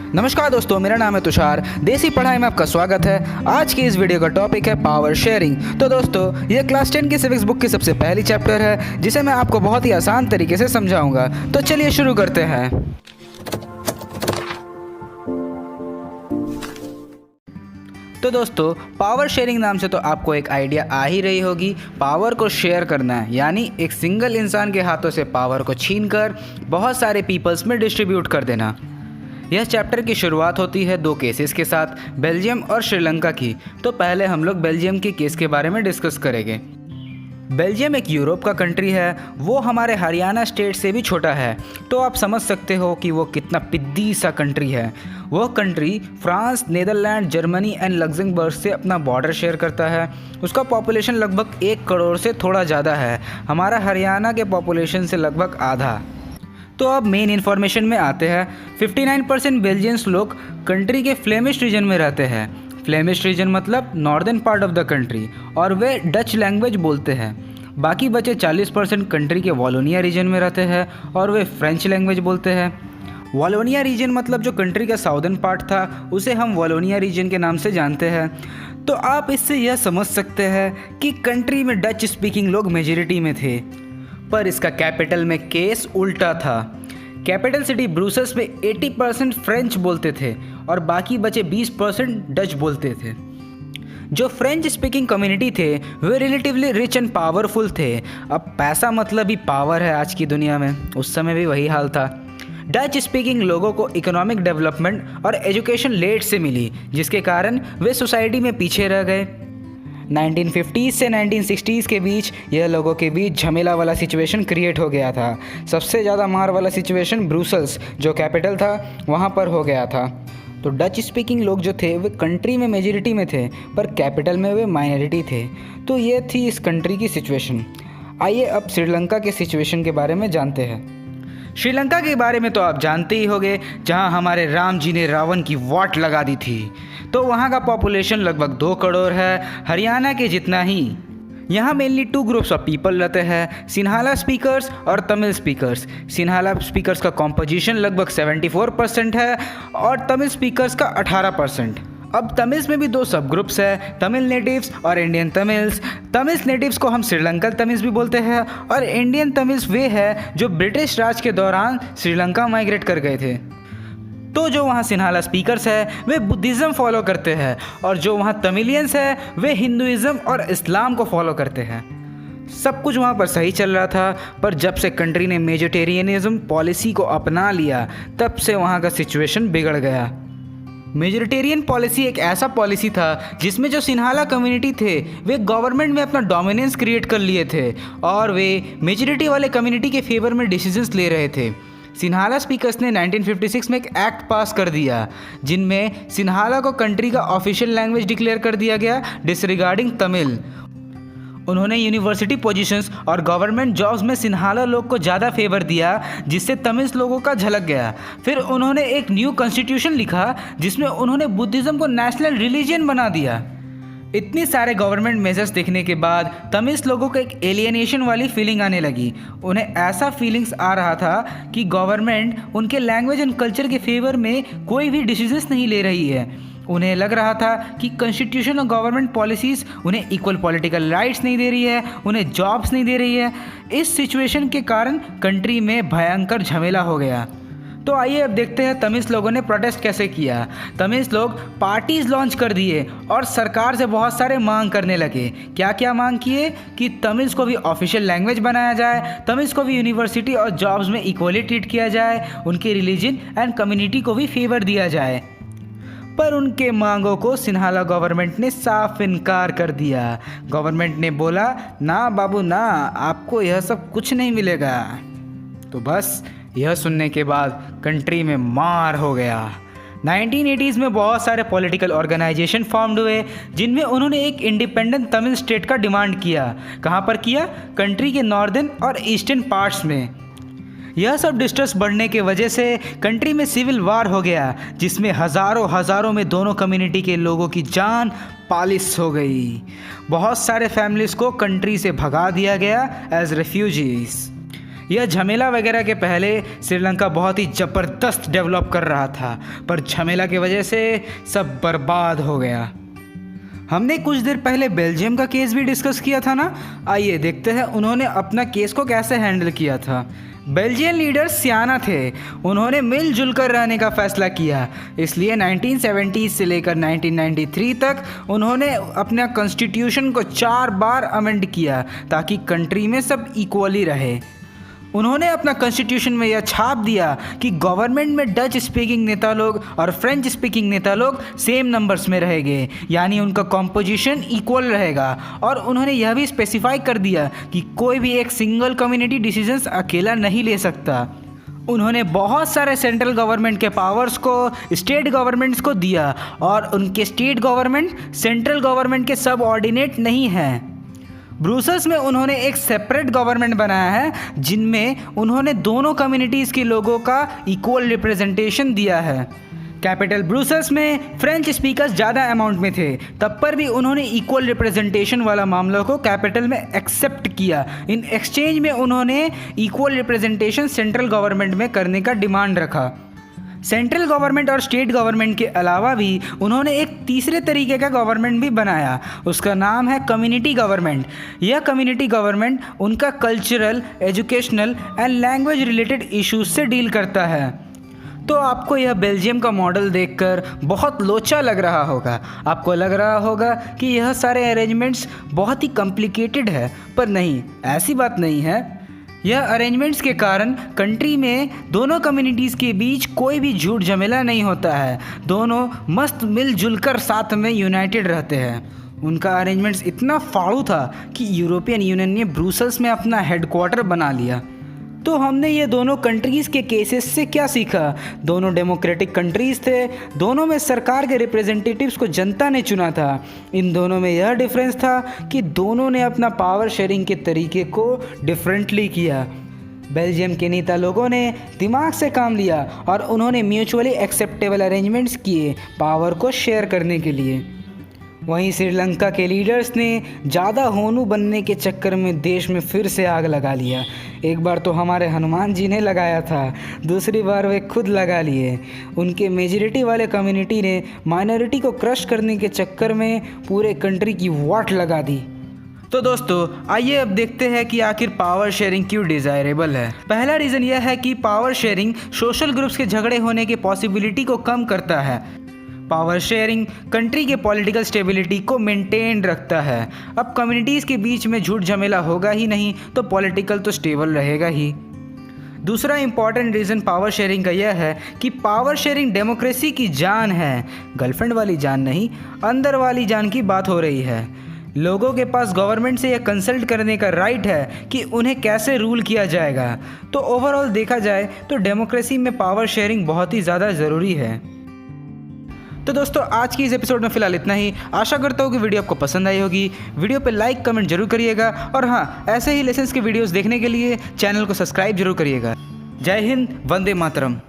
नमस्कार दोस्तों, मेरा नाम है तुषार। देसी पढ़ाई में आपका स्वागत है। आज की इस वीडियो का टॉपिक है पावर शेयरिंग। तो दोस्तों, ये क्लास 10 की सिविक्स बुक की सबसे पहली चैप्टर है जिसे मैं आपको बहुत ही आसान तरीके से समझाऊंगा। तो चलिए शुरू करते हैं। तो दोस्तों, पावर शेयरिंग नाम से तो आपको एक आइडिया आ ही रही होगी। पावर को शेयर करना है, यानी एक सिंगल इंसान के हाथों से पावर को छीनकर बहुत सारे पीपल्स में डिस्ट्रीब्यूट कर देना। यह चैप्टर की शुरुआत होती है दो केसेस के साथ, बेल्जियम और श्रीलंका की। तो पहले हम लोग बेल्जियम के केस के बारे में डिस्कस करेंगे। बेल्जियम एक यूरोप का कंट्री है, वो हमारे हरियाणा स्टेट से भी छोटा है। तो आप समझ सकते हो कि वो कितना पिद्दी सा कंट्री है। वह country France, Netherlands, Germany and Luxembourg से अपना बॉर्डर शेयर करता है। उसका पॉपुलेशन लगभग 1 करोड़ से थोड़ा ज़्यादा है, हमारा हरियाणा के पॉपुलेशन से लगभग आधा। तो अब मेन इन्फॉर्मेशन में आते हैं। 59% बेल्जियंस लोग कंट्री के फ्लेमिश रीजन में रहते हैं। फ्लेमिश रीजन मतलब northern part of the country, और वे डच लैंग्वेज बोलते हैं। बाकी बचे 40% कंट्री के वॉलोनिया रीजन में रहते हैं और वे फ्रेंच लैंग्वेज बोलते हैं। वॉलोनिया रीजन मतलब जो कंट्री का साउदर्न पार्ट था उसे हम वॉलोनिया रीजन के नाम से जानते हैं। तो आप इससे यह समझ सकते हैं कि कंट्री में डच स्पीकिंग लोग मेजॉरिटी में थे। पर इसका कैपिटल में केस उल्टा था। कैपिटल सिटी ब्रुसेल्स में 80% फ्रेंच बोलते थे और बाकी बचे 20% डच बोलते थे। जो फ्रेंच स्पीकिंग कम्युनिटी थे वे रिलेटिवली रिच एंड पावरफुल थे। अब पैसा मतलब ही पावर है आज की दुनिया में, उस समय भी वही हाल था। डच स्पीकिंग लोगों को इकोनॉमिक डेवलपमेंट और एजुकेशन लेट से मिली, जिसके कारण वे सोसाइटी में पीछे रह गए। 1950s से 1960s के बीच यह लोगों के बीच झमेला वाला सिचुएशन क्रिएट हो गया था। सबसे ज़्यादा मार वाला सिचुएशन ब्रुसेल्स जो कैपिटल था वहाँ पर हो गया था। तो डच स्पीकिंग लोग जो थे वे कंट्री में मेजॉरिटी में थे, पर कैपिटल में वे माइनॉरिटी थे। तो ये थी इस कंट्री की सिचुएशन। आइए अब श्रीलंका के सिचुएशन के बारे में जानते हैं। श्रीलंका के बारे में तो आप जानते ही होंगे, जहां हमारे राम जी ने रावण की वाट लगा दी थी। तो वहां का पॉपुलेशन लगभग 2 करोड़ है, हरियाणा के जितना ही। यहाँ मेनली 2 ग्रुप्स ऑफ पीपल रहते हैं, सिन्हाला स्पीकर्स और तमिल स्पीकर्स। सिन्हाला स्पीकर्स का कॉम्पोजिशन लगभग 74% है और तमिल स्पीकर्स का 18%। अब तमिल्स में भी 2 सब ग्रुप्स हैं, तमिल नेटिव्स और इंडियन तमिल्स। तमिल्स नेटिव्स को हम श्रीलंकन तमिल्स भी बोलते हैं, और इंडियन तमिल्स वे हैं जो ब्रिटिश राज के दौरान श्रीलंका माइग्रेट कर गए थे। तो जो वहाँ सिन्हाला स्पीकर्स हैं वे बुद्धिज़्म फॉलो करते हैं, और जो वहाँ तमिलियंस हैं वे हिंदुइज़्म और इस्लाम को फॉलो करते हैं। सब कुछ वहाँ पर सही चल रहा था, पर जब से कंट्री ने मेजोरिटेरियनिज्म पॉलिसी को अपना लिया तब से वहाँ का सिचुएशन बिगड़ गया। मेजोरिटेरियन पॉलिसी एक ऐसा पॉलिसी था जिसमें जो सिन्हाला कम्युनिटी थे वे गवर्नमेंट में अपना डोमिनेंस क्रिएट कर लिए थे, और वे मेजोरिटी वाले कम्युनिटी के फेवर में डिसीजंस ले रहे थे। सिन्हाला स्पीकर्स ने 1956 में एक एक्ट पास कर दिया जिनमें सिन्हाला को कंट्री का ऑफिशियल लैंग्वेज डिक्लेयर कर दिया गया, डिसरिगार्डिंग तमिल। उन्होंने यूनिवर्सिटी पोजीशंस और गवर्नमेंट जॉब्स में सिन्हाला लोग को ज़्यादा फेवर दिया, जिससे तमिल लोगों का झलक गया। फिर उन्होंने एक न्यू कॉन्स्टिट्यूशन लिखा जिसमें उन्होंने बुद्धिज़्म को नेशनल रिलीजन बना दिया। इतने सारे गवर्नमेंट मेजर्स देखने के बाद तमिल लोगों को एक एलियनेशन वाली फीलिंग आने लगी। उन्हें ऐसा फीलिंग्स आ रहा था कि गवर्नमेंट उनके लैंग्वेज एंड कल्चर के फेवर में कोई भी डिसीजंस नहीं ले रही है। उन्हें लग रहा था कि कॉन्स्टिट्यूशन और गवर्नमेंट पॉलिसीज़ उन्हें इक्वल पॉलिटिकल राइट्स नहीं दे रही है, उन्हें जॉब्स नहीं दे रही है। इस सिचुएशन के कारण कंट्री में भयंकर झमेला हो गया। तो आइए अब देखते हैं तमिल लोगों ने प्रोटेस्ट कैसे किया। तमिल लोग पार्टीज लॉन्च कर दिए और सरकार से बहुत सारे मांग करने लगे। क्या क्या मांग किए कि तमिल को भी ऑफिशियल लैंग्वेज बनाया जाए, तमिल को भी यूनिवर्सिटी और जॉब्स में इक्वली ट्रीट किया जाए, उनके रिलीजन एंड कम्युनिटी को भी फेवर दिया जाए। पर उनके मांगों को सिन्हाला गवर्नमेंट ने साफ इनकार कर दिया। गवर्नमेंट ने बोला, ना बाबू ना, आपको यह सब कुछ नहीं मिलेगा। तो बस यह सुनने के बाद कंट्री में मार हो गया। 1980s में बहुत सारे पॉलिटिकल ऑर्गेनाइजेशन फॉर्म्ड हुए जिनमें उन्होंने एक इंडिपेंडेंट तमिल स्टेट का डिमांड किया। कहाँ पर किया? कंट्री के नॉर्दर्न और ईस्टर्न पार्ट्स में। यह सब डिस्ट्रेस बढ़ने के वजह से कंट्री में सिविल वार हो गया, जिसमें हज़ारों में दोनों कम्युनिटी के लोगों की जान पालिश हो गई। बहुत सारे फैमिलीज़ को कंट्री से भगा दिया गया एज रेफ्यूजीज़। यह झमेला वगैरह के पहले श्रीलंका बहुत ही ज़बरदस्त डेवलप कर रहा था, पर झमेला की वजह से सब बर्बाद हो गया। हमने कुछ देर पहले बेल्जियम का केस भी डिस्कस किया था ना, आइए देखते हैं उन्होंने अपना केस को कैसे हैंडल किया था। बेल्जियन लीडर्स सियाना थे, उन्होंने मिलजुल कर रहने का फैसला किया, इसलिए 1970 से लेकर 1993 तक उन्होंने अपना कॉन्स्टिट्यूशन को 4 बार अमेंड किया ताकि कंट्री में सब इक्वली रहे। उन्होंने अपना कॉन्स्टिट्यूशन में यह छाप दिया कि गवर्नमेंट में डच स्पीकिंग नेता लोग और फ्रेंच स्पीकिंग नेता लोग सेम नंबर्स में रहेंगे, यानी उनका कॉम्पोजिशन इक्वल रहेगा। और उन्होंने यह भी स्पेसिफाई कर दिया कि कोई भी एक सिंगल कम्युनिटी डिसीजंस अकेला नहीं ले सकता। उन्होंने बहुत सारे सेंट्रल गवर्नमेंट के पावर्स को स्टेट गवर्नमेंट्स को दिया और उनके स्टेट गवर्नमेंट सेंट्रल गवर्नमेंट के सब ऑर्डिनेट नहीं हैं। ब्रुसेल्स में उन्होंने एक सेपरेट गवर्नमेंट बनाया है जिनमें उन्होंने दोनों कम्युनिटीज़ के लोगों का इक्वल रिप्रेजेंटेशन दिया है। कैपिटल ब्रुसेल्स में फ्रेंच स्पीकर्स ज़्यादा अमाउंट में थे, तब पर भी उन्होंने इक्वल रिप्रेजेंटेशन वाला मामलों को कैपिटल में एक्सेप्ट किया। इन एक्सचेंज में उन्होंने इक्वल रिप्रेजेंटेशन सेंट्रल गवर्नमेंट में करने का डिमांड रखा। सेंट्रल गवर्नमेंट और स्टेट गवर्नमेंट के अलावा भी उन्होंने एक तीसरे तरीके का गवर्नमेंट भी बनाया, उसका नाम है कम्युनिटी गवर्नमेंट। यह कम्युनिटी गवर्नमेंट उनका cultural, educational and language related issues से डील करता है। तो आपको यह बेल्जियम का मॉडल देखकर बहुत लोचा लग रहा होगा, आपको लग रहा होगा कि यह सारे अरेंजमेंट्स बहुत ही कॉम्प्लिकेटेड है, पर नहीं, ऐसी बात नहीं है। यह अरेंजमेंट्स के कारण कंट्री में दोनों कम्युनिटीज़ के बीच कोई भी झूठ झमेला नहीं होता है, दोनों मस्त मिलजुल कर साथ में यूनाइटेड रहते हैं। उनका अरेंजमेंट्स इतना फाड़ू था कि यूरोपियन यूनियन ने ब्रुसेल्स में अपना हेडक्वार्टर बना लिया। तो हमने ये दोनों कंट्रीज़ के केसेस से क्या सीखा? दोनों डेमोक्रेटिक कंट्रीज़ थे, दोनों में सरकार के रिप्रेजेंटेटिव्स को जनता ने चुना था। इन दोनों में यह डिफरेंस था कि दोनों ने अपना पावर शेयरिंग के तरीके को डिफरेंटली किया। बेल्जियम के नेता लोगों ने दिमाग से काम लिया और उन्होंने म्यूचुअली एक्सेप्टेबल अरेंजमेंट्स किए पावर को शेयर करने के लिए। वहीं श्रीलंका के लीडर्स ने ज़्यादा होनू बनने के चक्कर में देश में फिर से आग लगा लिया। एक बार तो हमारे हनुमान जी ने लगाया था, दूसरी बार वे खुद लगा लिए। उनके मेजॉरिटी वाले कम्युनिटी ने माइनॉरिटी को क्रश करने के चक्कर में पूरे कंट्री की वाट लगा दी। तो दोस्तों, आइए अब देखते हैं कि आखिर पावर शेयरिंग क्यों डिज़ायरेबल है। पहला रीज़न यह है कि पावर शेयरिंग सोशल ग्रुप्स के झगड़े होने की पॉसिबिलिटी को कम करता है। पावर शेयरिंग कंट्री के पॉलिटिकल स्टेबिलिटी को मेंटेन रखता है। अब कम्युनिटीज़ के बीच में झूठ झमेला होगा ही नहीं तो पॉलिटिकल तो स्टेबल रहेगा ही। दूसरा इंपॉर्टेंट रीज़न पावर शेयरिंग का यह है कि पावर शेयरिंग डेमोक्रेसी की जान है, गर्लफ्रेंड वाली जान नहीं, अंदर वाली जान की बात हो रही है। लोगों के पास गवर्नमेंट से यह कंसल्ट करने का राइट है कि उन्हें कैसे रूल किया जाएगा। तो ओवरऑल देखा जाए तो डेमोक्रेसी में पावर शेयरिंग बहुत ही ज़्यादा ज़रूरी है। तो दोस्तों, आज की इस एपिसोड में फ़िलहाल इतना ही। आशा करता हूँ कि वीडियो आपको पसंद आई होगी। वीडियो पे लाइक कमेंट जरूर करिएगा और हाँ, ऐसे ही लेसन्स के वीडियोस देखने के लिए चैनल को सब्सक्राइब जरूर करिएगा। जय हिंद, वंदे मातरम।